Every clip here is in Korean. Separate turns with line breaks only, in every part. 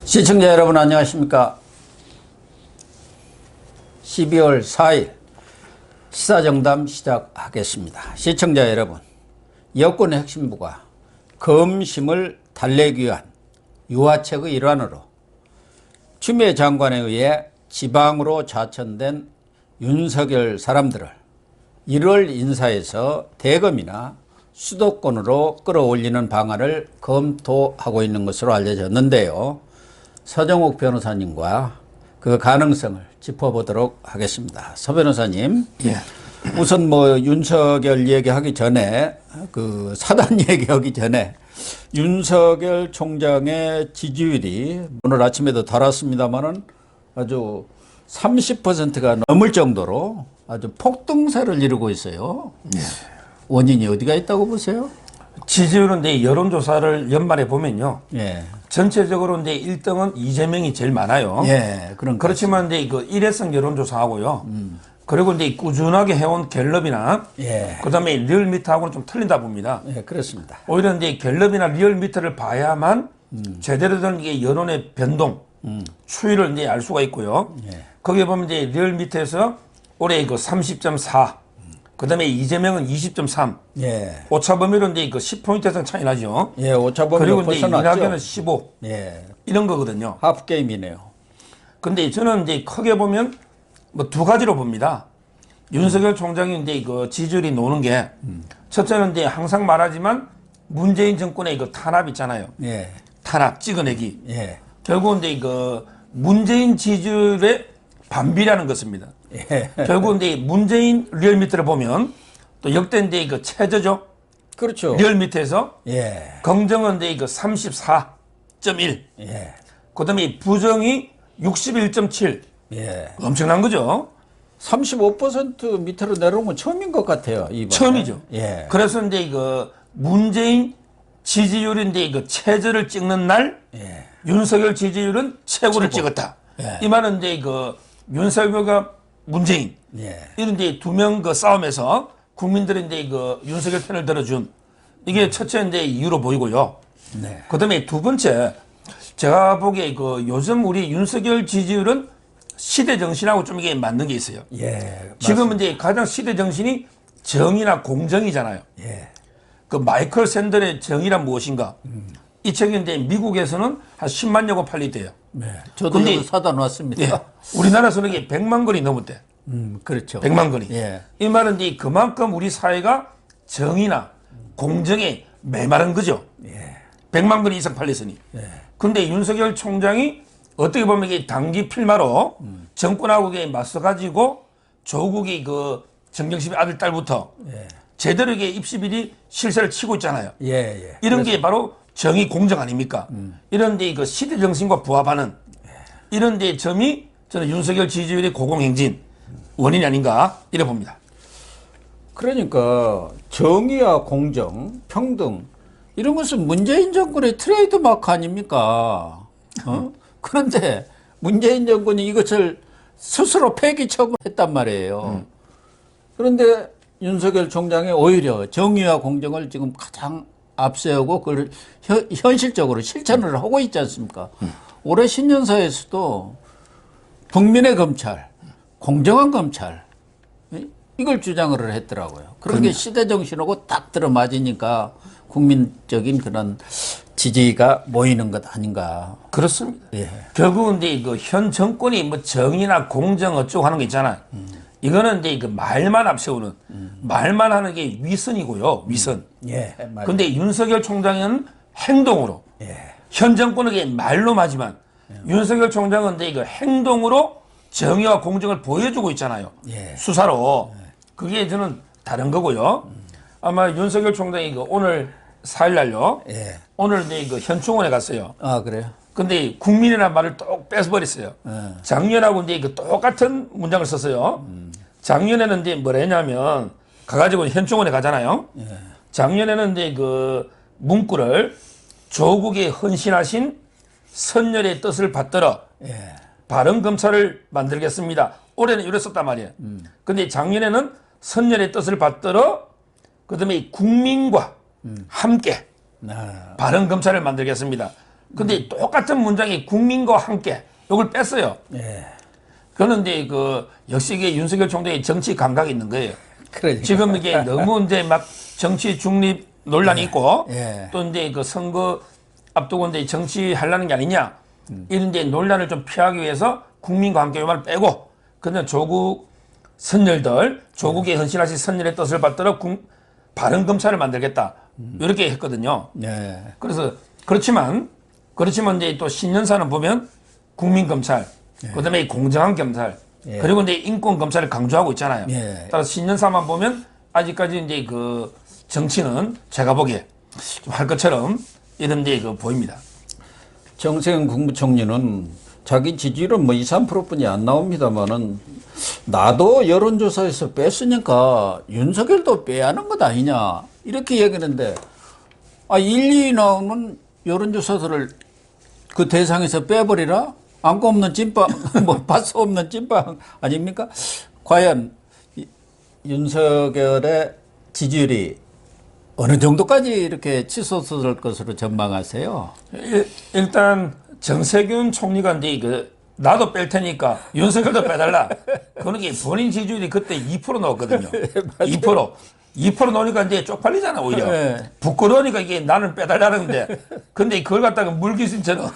시청자 여러분 안녕하십니까. 12월 4일 시사정담 시작하겠습니다. 시청자 여러분, 여권의 핵심부가 검심을 달래기 위한 유화책의 일환으로 추미애 장관에 의해 지방으로 좌천된 윤석열 사람들을 1월 인사에서 대검이나 수도권으로 끌어올리는 방안을 검토하고 있는 것으로 알려졌는데요. 서정욱 변호사님과 그 가능성을 짚어보도록 하겠습니다. 서 변호사님,
예.
우선 윤석열 얘기하기 전에 그 사단 얘기하기 전에 윤석열 총장의 지지율이 오늘 아침에도 달았습니다만은 아주 30%가 넘을 정도로 아주 폭등세를 이루고 있어요.
예.
원인이 어디가 있다고 보세요?
지지율은 이제 여론조사를 연말에 보면요.
예.
전체적으로 이제 1등은 이재명이 제일 많아요.
예.
그렇지만 이제 그 일회성 여론조사하고요. 그리고 이제 꾸준하게 해온 갤럽이나
예.
그다음에 리얼미터하고는 좀 틀린다 봅니다.
예, 그렇습니다.
오히려 이제 갤럽이나 리얼미터를 봐야만 제대로 된 이게 여론의 변동, 추이를 이제 알 수가 있고요.
예.
거기에 보면 이제 리얼미터에서 올해 그 30.4, 그다음에 이재명은 20.3.
예.
오차 범위로 이제 그 10포인트 이상 차이 나죠.
예, 오차 범위
그리고 이제
벗어났죠.
이낙연은 15.
예.
이런 거거든요.
하프 게임이네요.
근데 저는 이제 크게 보면 뭐 두 가지로 봅니다. 윤석열 총장이 이제 그 지지율이 노는 게 첫째는 이제 항상 말하지만 문재인 정권의 그 탄압 있잖아요.
예.
탄압, 찍어내기.
예.
결국은 이제 그 문재인 지지율의 반비라는 것입니다.
예.
결국 이제 문재인 리얼미터를 보면 또 역대 이제 그 최저죠.
그렇죠.
리얼미터에서
예.
긍정은 이제 그 34.1.
예.
그다음에 부정이 61.7.
예.
엄청난 거죠.
35% 밑으로 내려온 건 처음인 것 같아요. 이번에.
처음이죠.
예.
그래서 이제 그 문재인 지지율인데 그 최저를 찍는 날
예.
윤석열 지지율은 최고를 찍었다.
예.
이 말은 이제 그 윤석열과 문재인
예.
이런 이제 두 명 그 싸움에서 국민들이 이제 그 윤석열 편을 들어준 이게 첫째 이제 이유로 보이고요.
네.
그다음에 두 번째 제가 보기에 그 요즘 우리 윤석열 지지율은 시대 정신하고 좀 이게 맞는 게 있어요.
예.
지금 이제 가장 시대 정신이 정의나 공정이잖아요.
예.
그 마이클 샌델의 정의란 무엇인가? 이 책이 이제 미국에서는 한 10만여 권 팔리대요.
네. 저도
근데-
이거 사다 놨습니다.
예. 우리나라에서는 이게 100만 권이 넘었대.
그렇죠.
100만 권이.
예.
이 말은 이제 그만큼 우리 사회가 정의나 공정에 메마른 거죠.
예.
100만 권이 이상 팔렸으니. 근데 윤석열 총장이 어떻게 보면 이게 단기 필마로 정권하고 이게 맞서가지고 조국이 그 정경심의 아들 딸부터
예.
제대로 이게 입시비리 실세를 치고 있잖아요.
예. 예.
이런 게 바로 정의 공정 아닙니까? 이런 데 그 시대 정신과 부합하는 이런 데 점이 저는 윤석열 지지율의 고공행진 원인이 아닌가 이래 봅니다.
그러니까 정의와 공정, 평등 이런 것은 문재인 정권의 트레이드 마크 아닙니까? 그런데 문재인 정권이 이것을 스스로 폐기 처분했단 말이에요. 그런데 윤석열 총장이 오히려 정의와 공정을 지금 가장 앞세우고 그걸 현실적으로 실천을 하고 있지 않습니까? 올해 신년사에서도 국민의 검찰, 공정한 검찰 이걸 주장을 했더라고요. 그런 게 시대 정신하고 딱 들어맞으니까 국민적인 그런 지지가 모이는 것 아닌가.
그렇습니다.
예.
결국은 이제 그 현 정권이 뭐 정의나 공정 어쩌고 하는 거 있잖아요. 이거는 이제 그 말만 앞세우는 말만 하는 게 위선이고요. 위선.
예. 맞아요.
근데 윤석열 총장은 행동으로
예.
현 정권은 이게 말로 하지만 윤석열 총장은 이제 그 행동으로 정의와 공정을 보여주고 있잖아요.
예.
수사로. 그게 저는 다른 거고요. 아마 윤석열 총장이 그 오늘 4일 날요.
예.
오늘 이제 그 현충원에 갔어요.
아, 그래요?
근데 국민이라는 말을 또 뺏어버렸어요. 작년하고 이제 그 똑같은 문장을 썼어요. 작년에는 이제 뭐라 했냐면 가가지고 현충원에 가잖아요. 작년에는 이제 그 문구를 조국에 헌신하신 선열의 뜻을 받들어
예.
바른 검찰을 만들겠습니다. 올해는 이래 썼단 말이에요. 근데 작년에는 선열의 뜻을 받들어 그다음에 국민과 함께
아,
바른 검찰을 만들겠습니다. 근데 똑같은 문장이 국민과 함께 이걸 뺐어요.
예.
그런데 그 역시 이게 윤석열 총장의 정치 감각이 있는 거예요.
그러니까.
지금 이게 너무 이제 막 정치 중립 논란이 있고
예.
또 이제 그 선거 앞두고 이제 정치하려는 게 아니냐 이런 이제 논란을 좀 피하기 위해서 국민과 함께 이 말을 빼고 그냥 조국 선열들 조국의 헌신하신 선열의 뜻을 받들어 바른 검찰을 만들겠다 이렇게 했거든요.
예.
그래서 그렇지만 이제 또 신년사는 보면 국민 검찰, 그다음에 공정한 검찰,
예.
그리고 이제 인권 검찰을 강조하고 있잖아요.
예.
따라서 신년사만 보면 아직까지 이제 그 정치는 제가 보기에 좀 할 것처럼 이런 데 그 보입니다.
정세현 국무총리는 자기 지지율은 뭐 2, 3%뿐이 안 나옵니다만은 나도 여론조사에서 뺐으니까 윤석열도 빼야 하는 것 아니냐 이렇게 얘기하는데 1, 2 나오는 여론조사들을 그 대상에서 빼버리라? 안고 없는 찐빵, 뭐 바스 없는 찐빵 아닙니까? 과연 윤석열의 지지율이 어느 정도까지 이렇게 치솟을 것으로 전망하세요?
일단 정세균 총리가 이제 그 나도 뺄 테니까 윤석열도 빼달라. 그런 게 본인 지지율이 그때 2% 나왔거든요. 2% 나오니까 이제 쪽팔리잖아, 오히려.
네.
부끄러우니까 이게 나는 빼달라는데. 근데 그걸 갖다가 물귀신처럼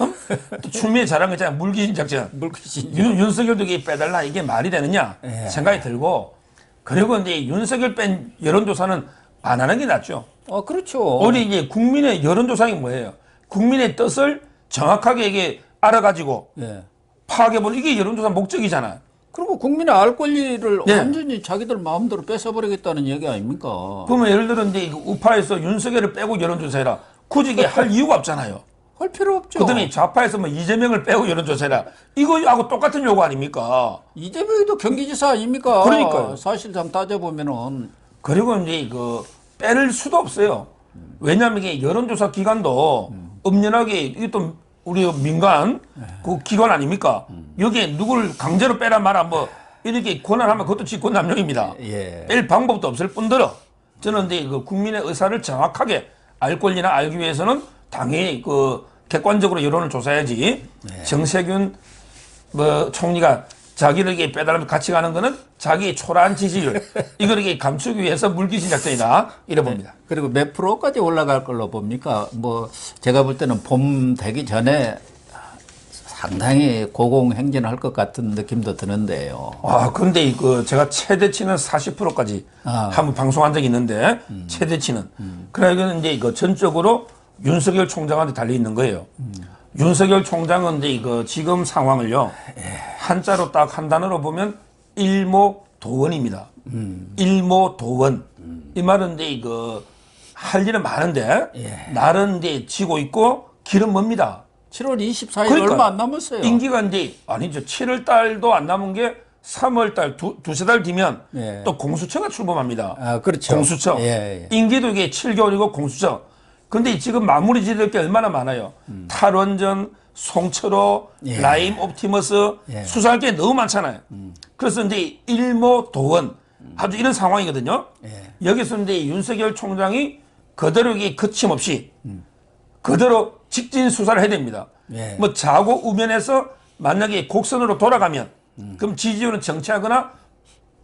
또 추미애 잘한 거 있잖아. 물귀신 작전.
물귀신.
윤석열도 이게 빼달라. 이게 말이 되느냐 생각이 들고. 그리고 이제 윤석열 뺀 여론조사는 안 하는 게 낫죠.
그렇죠.
우리 이제 국민의 여론조사가 뭐예요? 국민의 뜻을 정확하게 이게 알아가지고
예.
파악해보는 이게 여론조사 목적이잖아.
그리고 국민의 알 권리를
네.
완전히 자기들 마음대로 뺏어버리겠다는 얘기 아닙니까?
그러면 예를 들어 이제 우파에서 윤석열을 빼고 여론조사해라. 굳이 이게 할 이유가 없잖아요.
할 필요 없죠.
그다음에 좌파에서 뭐 이재명을 빼고 여론조사해라. 이거하고 똑같은 요구 아닙니까?
이재명이도 경기지사 아닙니까?
그러니까요.
사실상 따져보면은.
그리고 이제 그 빼를 수도 없어요. 왜냐하면 이게 여론조사 기관도 엄연하게 이게 또 우리 민간 그 기관 아닙니까? 여기에 누구를 강제로 빼라 마라 뭐 이렇게 권한하면 그것도 직권남용입니다.
예.
뺄 방법도 없을 뿐더러 저는 이제 그 국민의 의사를 정확하게 알 권리나 알기 위해서는 당연히 그 객관적으로 여론을 조사해야지. 정세균 뭐 총리가 자기를 이게 빼달라면 같이 가는 거는 자기의 초라한 지지율 이걸 이게 감추기 위해서 물귀신 작전이다 이래 봅니다.
그리고 몇 프로까지 올라갈 걸로 봅니까? 뭐 제가 볼 때는 봄 되기 전에 상당히 고공행진할 것 같은 느낌도 드는데요.
근데 그 제가 최대치는 40%까지 한번 방송한 적이 있는데 최대치는 그러니까 이제 그 전적으로 윤석열 총장한테 달려 있는 거예요. 윤석열 총장은 이제 그 지금 상황을요 한자로 딱 한 단어로 보면 일모도원입니다. 일모도원. 이 말은 이제 그 할 일은 많은데 날은 이제 지고 있고 길은 멉니다.
7월 24일
그러니까
얼마 안 남았어요.
임기가 이제 아니죠. 7월 달도 안 남은 게 3월 달 두세 달 뒤면
예.
또 공수처가 출범합니다.
그렇죠.
공수처.
예.
임기도 이게 7개월이고 공수처. 근데 지금 마무리 지을 게 얼마나 많아요. 탈원전, 송철호, 라임 옵티머스 수사할 게 너무 많잖아요. 그래서 이제 일모도원 아주 이런 상황이거든요. 여기서 이제 윤석열 총장이 그대로 이게 거침없이 그대로 직진 수사를 해야 됩니다. 뭐 자고 우면해서 만약에 곡선으로 돌아가면 그럼 지지율은 정체하거나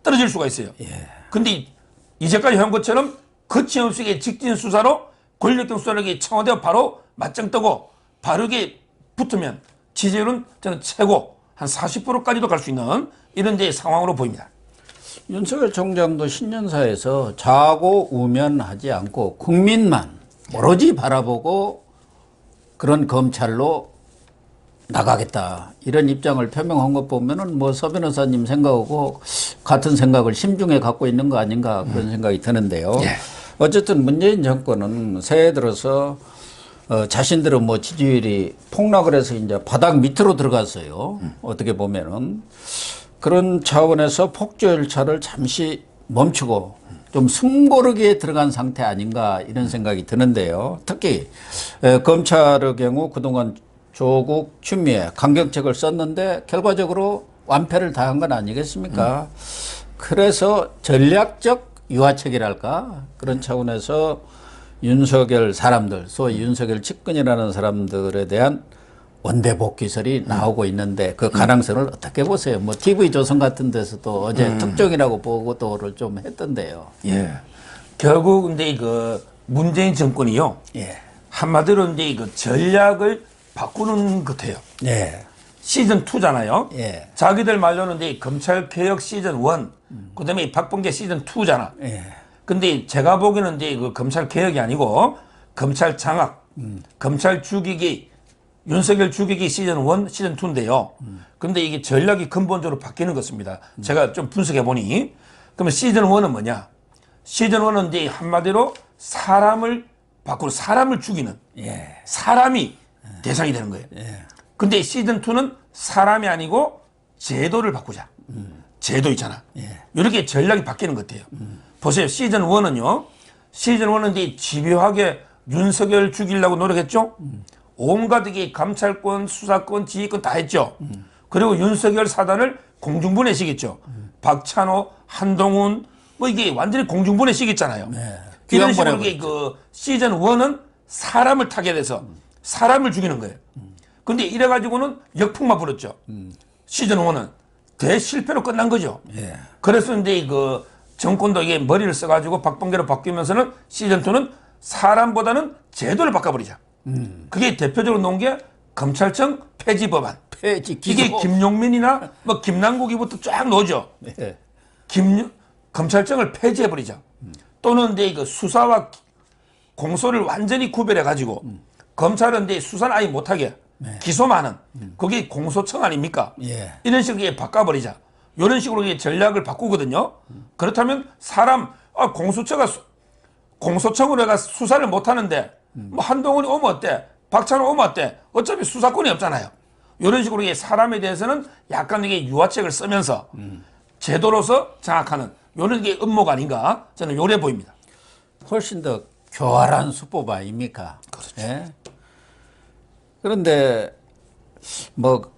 떨어질 수가 있어요. 근데 이제까지 한 것처럼 거침없이 이게 직진 수사로 권력형 수사력이 청와대와 바로 맞짱 뜨고 바르게 붙으면 지지율은 저는 최고 한 40%까지도 갈 수 있는 이런 이제 상황으로 보입니다.
윤석열 총장도 신년사에서 자고 우면하지 않고 국민만 오로지 바라보고 그런 검찰로 나가겠다 이런 입장을 표명한 것 보면은 뭐 서 변호사님 생각하고 같은 생각을 심중에 갖고 있는 거 아닌가 그런 생각이 드는데요. 어쨌든 문재인 정권은 새해 들어서 자신들은 뭐 지지율이 폭락을 해서 이제 바닥 밑으로 들어갔어요. 어떻게 보면은 그런 차원에서 폭주 열차를 잠시 멈추고 좀 숨고르기에 들어간 상태 아닌가 이런 생각이 드는데요. 특히 검찰의 경우 그동안 조국, 추미애 강경책을 썼는데 결과적으로 완패를 당한 건 아니겠습니까? 그래서 전략적 유화책이랄까 그런 차원에서 윤석열 사람들, 소위 윤석열 측근이라는 사람들에 대한 원대 복귀설이 나오고 있는데 그 가능성을 어떻게 보세요? 뭐 TV조선 같은 데서도 어제 특종이라고 보도를 좀 했던데요.
예. 결국 근데 그 문재인 정권이요.
예.
한마디로 이제 그 전략을 바꾸는 것 같아요.
예.
시즌 2잖아요.
예.
자기들 말로는 이제 검찰 개혁 시즌 1, 그다음에 박범계 시즌 2잖아.
예.
근데 제가 보기에는 이제 그 검찰 개혁이 아니고 검찰 장악, 검찰 죽이기, 윤석열 죽이기 시즌 1, 시즌 2인데요. 근데 이게 전략이 근본적으로 바뀌는 것입니다. 제가 좀 분석해 보니. 그러면 시즌 1은 뭐냐? 시즌 1은 이제 한마디로 사람을 바꾸고 사람을 죽이는
예.
사람이 대상이 되는 거예요.
예.
근데 시즌 2는 사람이 아니고 제도를 바꾸자. 제도 있잖아.
예.
이렇게 전략이 바뀌는 것 같아요. 보세요. 시즌 1은요. 시즌 1은 이제 집요하게 윤석열 죽이려고 노력했죠. 온갖 이게 감찰권, 수사권, 지휘권 다 했죠. 그리고 윤석열 사단을 공중분해시켰죠. 박찬호, 한동훈 뭐 이게 완전히 공중분해시켰잖아요.
네.
이런 식으로 이게 그 시즌 1은 사람을 타겟해서 사람을 죽이는 거예요. 근데 이래가지고는 역풍만 불었죠. 시즌 1은 대실패로 끝난 거죠.
예.
그래서 이제 그 정권도 이게 머리를 써가지고 박범계로 바뀌면서는 시즌 2는 사람보다는 제도를 바꿔버리자. 그게 대표적으로 놓은 게 검찰청 폐지 법안.
폐지
이게 김용민이나 뭐 김남국이부터 쫙 놓죠.
예.
검찰청을 폐지해버리자. 또는 이제 그 수사와 공소를 완전히 구별해가지고 검찰은 이제 수사를 아예 못하게 기소만 하는 그게 공소청 아닙니까?
예.
이런 식으로 바꿔버리자. 이런 식으로 이게 전략을 바꾸거든요. 그렇다면 사람 공소청으로 해가 수사를 못하는데 뭐 한동훈이 오면 어때? 박찬호 오면 어때? 어차피 수사권이 없잖아요. 이런 식으로 이게 사람에 대해서는 약간 이게 유화책을 쓰면서 제도로서 장악하는 이런 게 음모가 아닌가 저는 요래 보입니다.
훨씬 더 교활한 수법 아닙니까?
그렇죠.
예? 그런데 뭐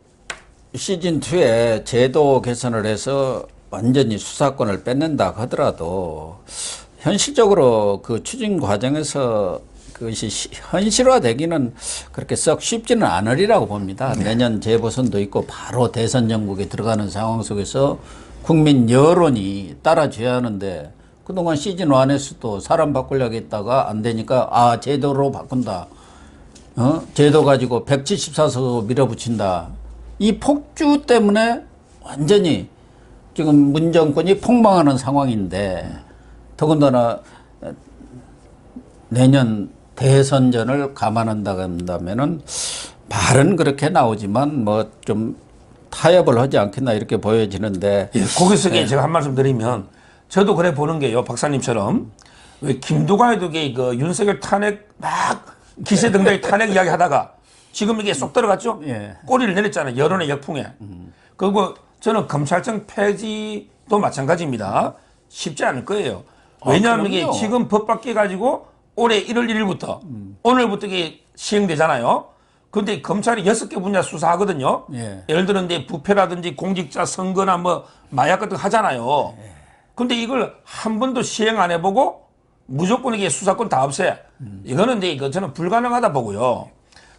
시즌 2에 제도 개선을 해서 완전히 수사권을 뺏는다 하더라도 현실적으로 그 추진 과정에서 그것이 현실화되기는 그렇게 썩 쉽지는 않으리라고 봅니다. 내년 재보선도 있고 바로 대선 전국에 들어가는 상황 속에서 국민 여론이 따라줘야 하는데 그동안 시즌 1에서도 사람 바꾸려고 했다가 안 되니까 제도로 바꾼다. 제도 가지고 174석 밀어붙인다. 이 폭주 때문에 완전히 지금 문정권이 폭망하는 상황인데 더군다나 내년 대선전을 감안한다고 한다면은 말은 그렇게 나오지만 뭐 좀 타협을 하지 않겠나 이렇게 보여지는데.
예, 거기서 제가 한 말씀 드리면 저도 그래 보는 게요. 박사님처럼 왜 김두관에도 그 윤석열 탄핵 막 기세등등의 탄핵 이야기 하다가 지금 이게 쏙 들어갔죠?
예.
꼬리를 내렸잖아요. 여론의 역풍에. 그리고 저는 검찰청 폐지도 마찬가지입니다. 쉽지 않을 거예요. 왜냐하면 이게
그럼요.
지금 법 바뀌어가지고 올해 1월 1일부터 오늘부터 이게 시행되잖아요. 근데 검찰이 6개 분야 수사하거든요.
예.
예를 들어 이제 부패라든지 공직자 선거나 뭐 마약 같은 거 하잖아요. 근데 이걸 한 번도 시행 안 해보고 무조건 이게 수사권 다 없애. 이거는 이제 이거 저는 불가능하다 보고요.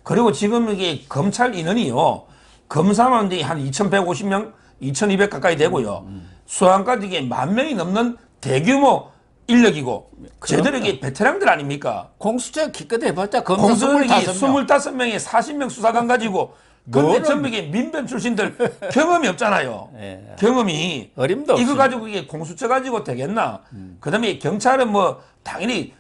그리고 지금 이게 검찰 인원이요. 검사만 이제 한 2,150명, 2,200 가까이 되고요. 수사관까지 이게 10,000명이 넘는 대규모 인력이고 제대로 이게 베테랑들 아닙니까?
공수처 기껏 해봤자 검사
공수는 이게
25명.
25명에 40명 수사관 가지고 근데
뭐는-
전부 이게 민변 출신들 경험이 없잖아요.
예.
경험이.
어림도
이거
없이.
가지고 이게 공수처 가지고 되겠나? 그 다음에 경찰은 뭐 당연히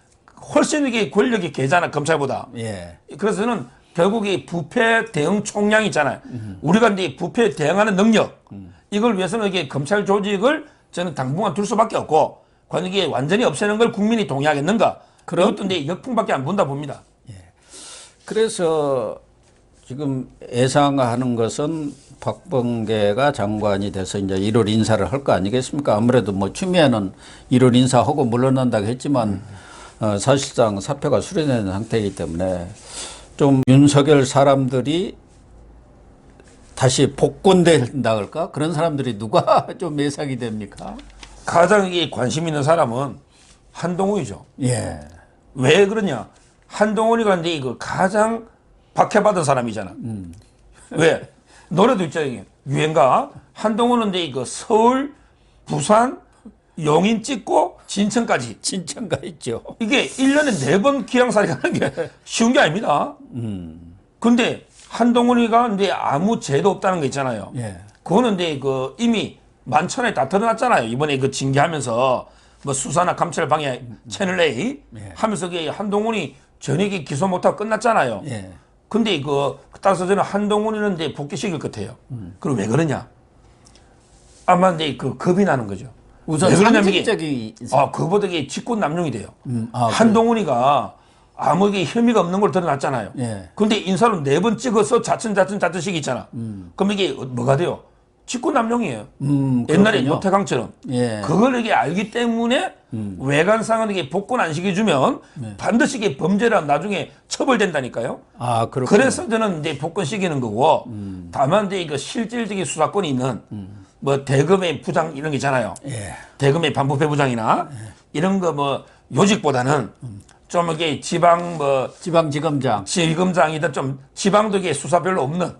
훨씬 이게 권력이 개잖아, 검찰보다.
예.
그래서 저는 결국 이 부패 대응 총량 있잖아요. 우리가 이제 부패 대응하는 능력. 이걸 위해서는 이게 검찰 조직을 저는 당분간 둘 수밖에 없고 과연 이게 완전히 없애는 걸 국민이 동의하겠는가? 그것도 이제 역풍밖에 안 분다 봅니다.
그래서 지금 예상하는 것은 박범계가 장관이 돼서 이제 1월 인사를 할 거 아니겠습니까? 아무래도 뭐 추미애는 1월 인사하고 물러난다고 했지만 사실상 사표가 수리된 상태이기 때문에 좀 윤석열 사람들이 다시 복권된다 할까? 그런 사람들이 누가 좀 예상이 됩니까?
가장 이게 관심 있는 사람은 한동훈이죠.
예.
왜 그러냐? 한동훈이가 이제 이거 가장 박해받은 사람이잖아. 왜? 노래도 있잖아요. 유행가. 한동훈은 이제 이거 서울, 부산, 용인 찍고 진천까지.
진천가 있죠.
이게 1년에 4번 기량살이 가는 게 쉬운 게 아닙니다. 근데 한동훈이가 이제 아무 죄도 없다는 거 있잖아요.
예.
그거는 이제 그 이미 만천에 다 드러났잖아요. 이번에 그 징계하면서 뭐 수사나 감찰 방해 채널 A 하면서 그 한동훈이 전액이 기소 못하고 끝났잖아요.
예.
근데 따라서 저는 한동훈이는 이제 복귀시킬 것 같아요. 그럼 왜 그러냐? 아마 이제 그 겁이 나는 거죠.
우선
왜 그러냐면 이게
상징적이
그보다 이게 직권 남용이 돼요.
아,
한동훈이가 아무 게 혐의가 없는 걸 드러났잖아요.
예.
근데 인사를 4번 찍어서 자천식 있잖아. 그럼 이게 뭐가 돼요? 직권 남용이에요. 옛날에
그렇군요.
노태강처럼.
예.
그걸 이게 알기 때문에 외관상은 이게 복권 안 시켜주면 반드시 이게 범죄라 나중에 처벌된다니까요.
아, 그렇군요.
그래서 저는 이제 복권 시키는 거고, 다만 이제 이거 실질적인 수사권이 있는 뭐 대검의 부장 이런 게 있잖아요.
예.
대검의 반부패 부장이나 이런 거 뭐 요직보다는 좀 이게
지방지검장.
지검장이든 좀 지방도 이게 수사 별로 없는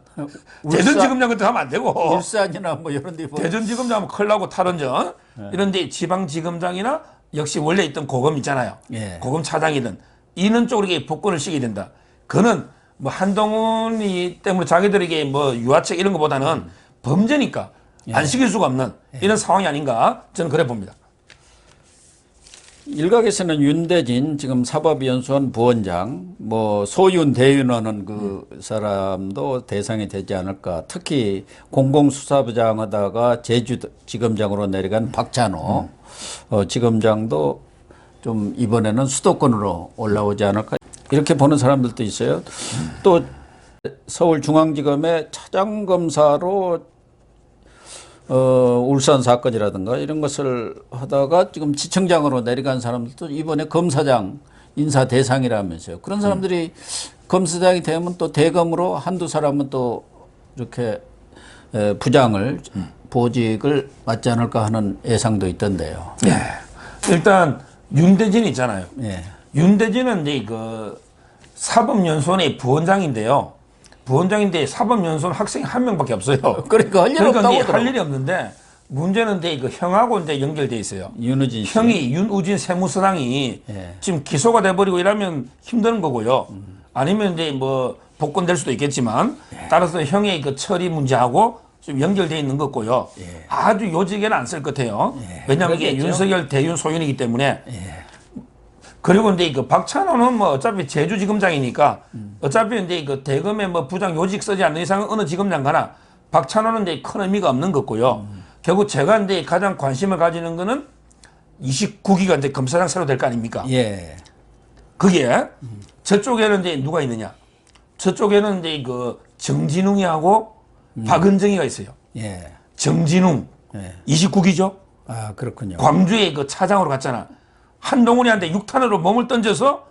대전지검장 같은 거 하면 안 되고
울산이나 뭐 이런 데
대전지검장 하면 큰일 나고 탈원전 이런데 지방지검장이나 역시 원래 있던 고검 있잖아요.
예.
고검 차장이든 이런 쪽으로 이게 복권을 시키게 된다. 그거는 뭐 한동훈이 때문에 자기들에게 뭐 유화책 이런 것보다는 범죄니까 안 시킬 수가 없는 이런 상황이 아닌가 저는 그래 봅니다.
일각에서는 윤대진 지금 사법연수원 부원장, 뭐 소윤 대윤호는 그 사람도 대상이 되지 않을까. 특히 공공수사부장 하다가 제주지검장으로 내려간 박찬호 지검장도 좀 이번에는 수도권으로 올라오지 않을까. 이렇게 보는 사람들도 있어요. 또 서울중앙지검의 차장검사로 울산 사건이라든가 이런 것을 하다가 지금 지청장으로 내려간 사람들도 이번에 검사장 인사 대상이라면서요. 그런 사람들이 검사장이 되면 또 대검으로 한두 사람은 또 이렇게 부장을 보직을 맡지 않을까 하는 예상도 있던데요.
네. 일단 윤대진 있잖아요.
예.
윤대진은 이제 그 사법연수원의 부원장인데요. 부원장인데 사법연수원 학생이 1명밖에 없어요.
그러니까 할 일 없다고
이제 할
하더라고요.
일이 없는데 문제는 이제 그 형하고 이제 연결돼 있어요.
윤우진 씨.
형이 윤우진 세무서장이
예.
지금 기소가 돼버리고 이러면 힘든 거고요. 아니면 이제 뭐 복권될 수도 있겠지만 따라서 형의 그 처리 문제하고 좀 연결돼 있는 것 같고요. 아주 요직에는 안 쓸 것 같아요. 왜냐하면 이게
그러겠죠.
윤석열 대윤 소윤이기 때문에. 그리고 이제 그 박찬호는 뭐 어차피 제주지검장이니까 어차피 이제 그 대검의 뭐 부장 요직 쓰지 않는 이상은 어느 지검장 가나 박찬호는 이제 큰 의미가 없는 것 같고요. 결국 제가 이제 가장 관심을 가지는 거는 29기가 이제 검사장 새로 될 거 아닙니까?
예.
그게 저쪽에는 이제 누가 있느냐? 저쪽에는 이제 그 정진웅이하고 박은정이가 있어요.
예.
정진웅
예.
29기죠.
아, 그렇군요.
광주에 그 차장으로 갔잖아. 한동훈이한테 6탄으로 몸을 던져서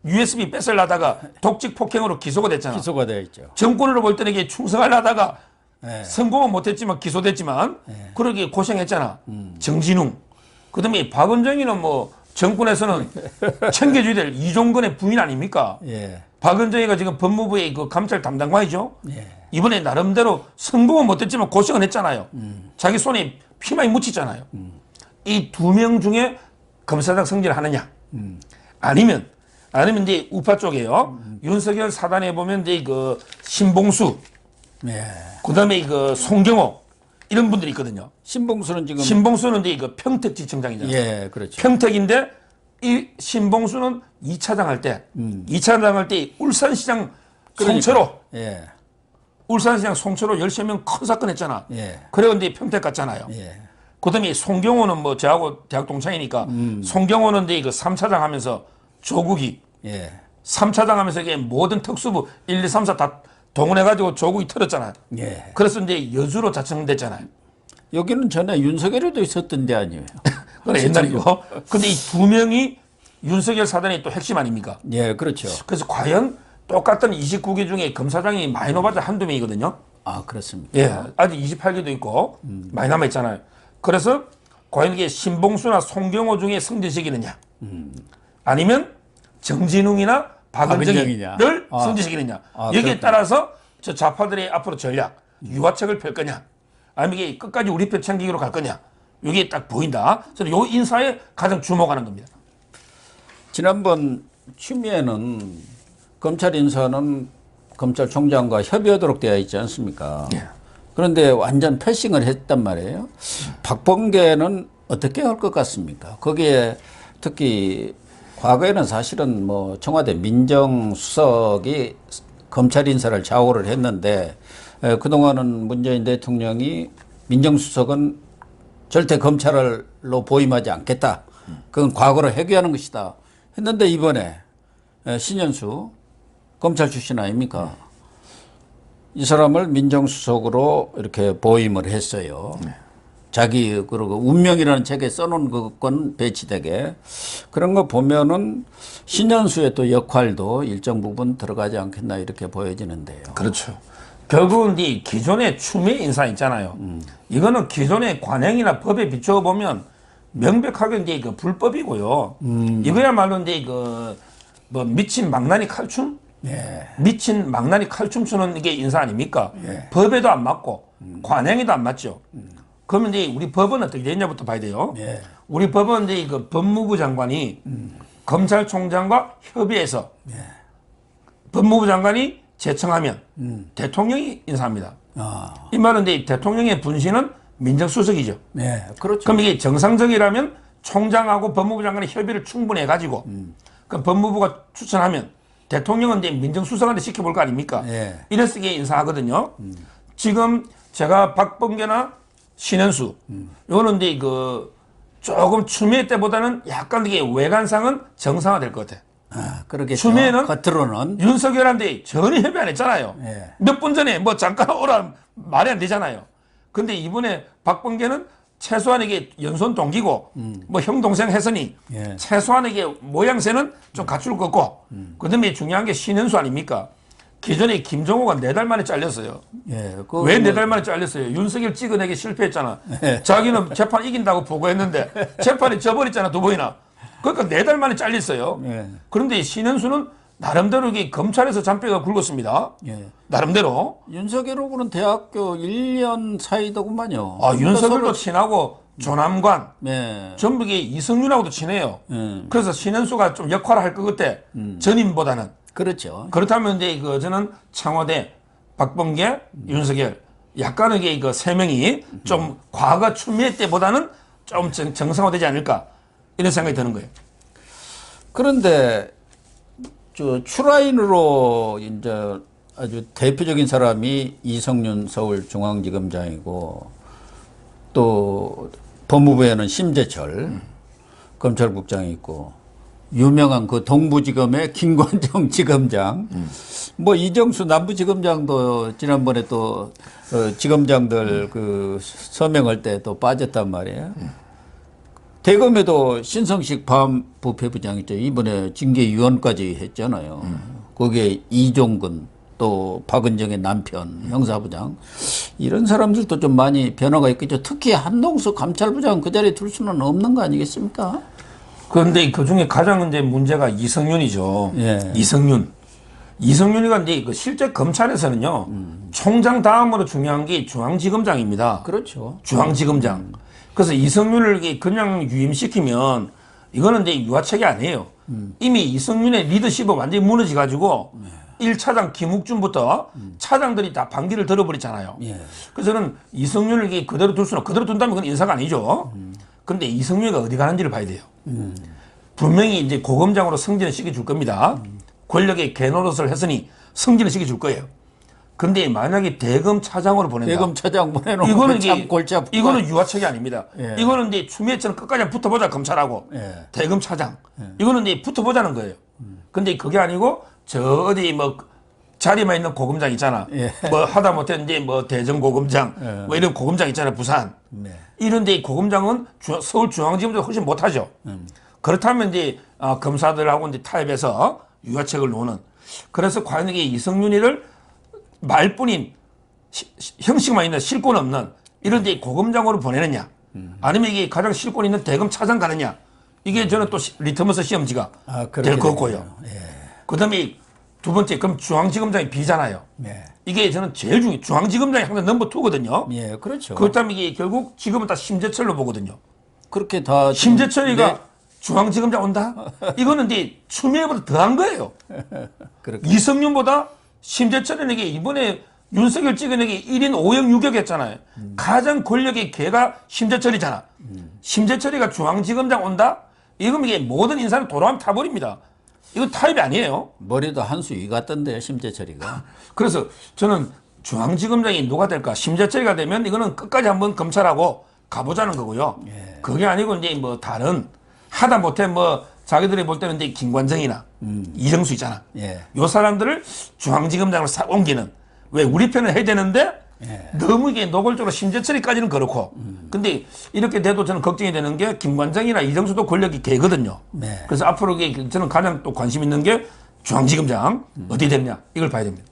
USB 뺏으려다가 독직 폭행으로 기소가 됐잖아.
기소가 되어 있죠.
정권으로 볼 때는 이게 충성하려다가
예.
성공은 못했지만 기소됐지만 그러게 고생했잖아. 정진웅. 그다음에 박은정이는 뭐 정권에서는 챙겨줘야 될 이종건의 부인 아닙니까?
예.
박은정이가 지금 법무부의 그 감찰 담당관이죠.
예.
이번에 나름대로 성공은 못했지만 고생은 했잖아요. 자기 손에 피 많이 묻히잖아요. 이 2명 중에 검사장 승진을 하느냐? 아니면 이제 우파 쪽에요. 윤석열 사단에 보면 이제 그 신봉수,
예.
그다음에 그 송경호 이런 분들이 있거든요.
신봉수는 지금
신봉수는 이제 그 평택지청장이잖아요.
예, 그렇죠.
평택인데 이 신봉수는 2차장 할 때, 2차장 할 때 울산시장 송철호,
예.
울산시장 송철호 13명 큰 사건 했잖아.
예.
그래서 이제 평택 갔잖아요.
예.
그다음에 송경호는 뭐 저하고 대학 동창이니까 송경호는 이제 그 3차장 하면서 조국이
예.
3차장 하면서 이게 모든 특수부 1, 2, 3, 4 다 동원해가지고 조국이 털었잖아요.
예.
그래서 이제 여주로 자청됐잖아요.
여기는 전에 윤석열이도 있었던 데 아니에요.
그건 옛날이고. 근데 이 2명이 윤석열 사단의 또 핵심 아닙니까?
예, 그렇죠.
그래서 과연 똑같은 29개 중에 검사장이 많이 넘어봤자 한두 명이거든요.
아, 그렇습니다.
예. 아직 28개도 있고 많이 남아있잖아요. 그래서 과연 이게 신봉수나 송경호 중에 승진시키느냐 아니면 정진웅이나
박은정이냐.
박은정이를 승진시키느냐. 여기에
그렇구나.
따라서 저 좌파들의 앞으로 전략, 유화책을 펼 거냐, 아니면 이게 끝까지 우리 편 챙기기로 갈 거냐. 이게 딱 보인다. 저는 요 인사에 가장 주목하는 겁니다.
지난번 추미애는 검찰 인사는 검찰총장과 협의하도록 되어 있지 않습니까?
예.
그런데 완전 패싱을 했단 말이에요. 박범계는 어떻게 할 것 같습니까? 거기에 특히 과거에는 사실은 뭐 청와대 민정수석이 검찰 인사를 좌우를 했는데 그동안은 문재인 대통령이 민정수석은 절대 검찰로 보임하지 않겠다. 그건 과거로 회귀하는 것이다. 했는데 이번에 신현수 검찰 출신 아닙니까? 이 사람을 민정수석으로 이렇게 보임을 했어요. 자기 그리고 운명이라는 책에 써놓은 건 배치되게 그런 거 보면은 신현수의 또 역할도 일정 부분 들어가지 않겠나 이렇게 보여지는데요.
그렇죠. 결국은 이 기존의 추미애 인사 있잖아요. 이거는 기존의 관행이나 법에 비추어 보면 명백하게 이제 그 불법이고요. 이거야말로 이제 그 뭐 미친 망나니 칼춤?
예.
미친 망나니 칼춤 추는 이게 인사 아닙니까?
예.
법에도 안 맞고 관행에도 안 맞죠. 그러면 이제 우리 법은 어떻게 되냐부터 봐야 돼요.
예.
우리 법은 이제 그 법무부 장관이 검찰총장과 협의해서 법무부 장관이 제청하면 대통령이 인사합니다. 이 말은 이제 대통령의 분신은 민정수석이죠.
네, 그렇죠.
그럼 이게 정상적이라면 총장하고 법무부 장관의 협의를 충분히 해가지고 그럼 법무부가 추천하면 대통령은 이제 민정수석한테 시켜볼 거 아닙니까?
네.
이래서 이게 인사하거든요. 지금 제가 박범계나 신현수 이거는 이제 그 조금 추미애 때보다는 약간 이게 외관상은 정상화될 것 같아.
그렇겠죠.
추미애는
겉으로는
윤석열한테 전혀 협의 안 했잖아요.
예.
몇 분 전에 뭐 잠깐 오라 말이 안 되잖아요. 근데 이번에 박범계는 최소한 이게 연손 동기고 뭐 형 동생 했으니
예.
최소한 이게 모양새는 좀 갖출 것 같고 그다음에 중요한 게 신현수 아닙니까? 기존에 김종호가 4달 만에 잘렸어요.
예.
왜 4달 만에 잘렸어요? 윤석열 찍어내기 실패했잖아. 자기는 재판 이긴다고 보고했는데 재판이 져버렸잖아 2번이나. 그러니까 4달 만에 잘렸어요.
예.
그런데 신현수는 나름대로 이게 검찰에서 잔뼈가 굵었습니다.
예.
나름대로.
윤석열하고는 대학교 1년 사이더구만요.
아, 윤석열도
서로-
친하고 조남관
네.
전부 이게 이성윤하고도 친해요.
음.
그래서 신현수가 좀 역할을 할 것 같아. 전임보다는.
그렇죠.
그렇다면 이제 그 저는 청와대, 박범계, 윤석열 약간은 이게 그 3명이 좀 과거 추미애 때보다는 좀 정상화되지 않을까 이런 생각이 드는 거예요.
그런데 저 추라인으로 이제 아주 대표적인 사람이 이성윤 서울중앙지검장이고 또 법무부에는 심재철 검찰국장이 있고 유명한 그 동부지검의 김관정 지검장 뭐 이정수 남부지검장도 지난번에 또 지검장들 그 서명할 때 또 빠졌단 말이에요. 대검에도 신성식 반부패부장 있죠. 이번에 징계위원까지 했잖아요. 거기에 이종근 또 박은정의 남편 형사부장 이런 사람들도 좀 많이 변화가 있겠죠. 특히 한동수 감찰부장 그 자리에 둘 수는 없는 거 아니겠습니까?
그런데 그 중에 가장 이제 문제가 이성윤이죠.
예.
이성윤이가 이제 그 실제 검찰에서는요, 총장 다음으로 중요한 게 중앙지검장입니다.
그렇죠.
중앙지검장. 그래서 이성윤을 이게 그냥 유임시키면 이거는 이제 유화책이 아니에요. 이미 이성윤의 리더십은 완전히 무너져가지고 1차장 김욱준부터 차장들이 다 반기를 들어버리잖아요.
예.
그래서 저는 이성윤을 이게 그대로 둘 수는 그대로 둔다면 그건 인사가 아니죠. 근데 이성윤이가 어디 가는지를 봐야 돼요. 분명히 이제 고검장으로 승진을 시켜줄 겁니다. 권력의 개노릇을 했으니 승진을 시켜줄 거예요. 근데 만약에 대검 차장으로 보낸다.
대검 차장 보내놓으면
이거는
참
이게
골치 아프다.
이거는 유화책이 아닙니다.
예.
이거는 이제 추미애처럼 끝까지 한번 붙어보자 검찰하고
예.
대검 차장. 이거는 이제 붙어보자는 거예요. 근데 그게 아니고 저 어디 뭐 자리만 있는 고검장 있잖아.
예.
뭐 하다못해 이제 뭐 대전 고검장 뭐 이런 고검장 있잖아 부산.
네.
이런데 고검장은 서울중앙지검보다 훨씬 못하죠. 그렇다면 이제 검사들하고 이제 타협해서 유화책을 놓는. 그래서 과연 이게 이성윤이를 말뿐인 형식만 있는 실권 없는 이런 데 고검장으로 보내느냐 아니면 이게 가장 실권 있는 대검 차장 가느냐 이게 저는 또 리트머스 시험지가
그렇게
될 거고요.
되네요. 예.
그다음에 두 번째, 그럼 중앙지검장이 B잖아요.
예.
이게 저는 제일 중요해요. 중앙지검장이 항상 넘버 2거든요.
예, 그렇죠.
그렇다면 이게 결국 지금은 다 심재철로 보거든요.
그렇게 다
심재철이가
네.
중앙지검장 온다? 이거는 이제 추미애보다 더한 거예요.
그렇게.
이성윤보다 심재철에게 이번에 윤석열 찍어내기 1인 5역 6역 했잖아요. 가장 권력의 개가 심재철이잖아. 심재철이가 중앙지검장 온다? 이거면 이게 모든 인사는 도로함 타버립니다. 이거 타입이 아니에요.
머리도 한 수 위 같던데 심재철이가.
그래서 저는 중앙지검장이 누가 될까? 심재철이가 되면 이거는 끝까지 한번 검찰하고 가보자는 거고요.
예.
그게 아니고 이제 뭐 다른 하다 못해 뭐 자기들이 볼 때는 이제 김관정이나 이정수 있잖아.
예.
요 사람들을 중앙지검장으로 싹 옮기는. 왜 우리 편을 해야 되는데
예.
너무 이게 노골적으로 심재철이까지는 그렇고. 근데 이렇게 돼도 저는 걱정이 되는 게 김관정이나 이정수도 권력이 개거든요.
네.
그래서 앞으로 저는 가장 또 관심 있는 게 중앙지검장 어디 되느냐 이걸 봐야 됩니다.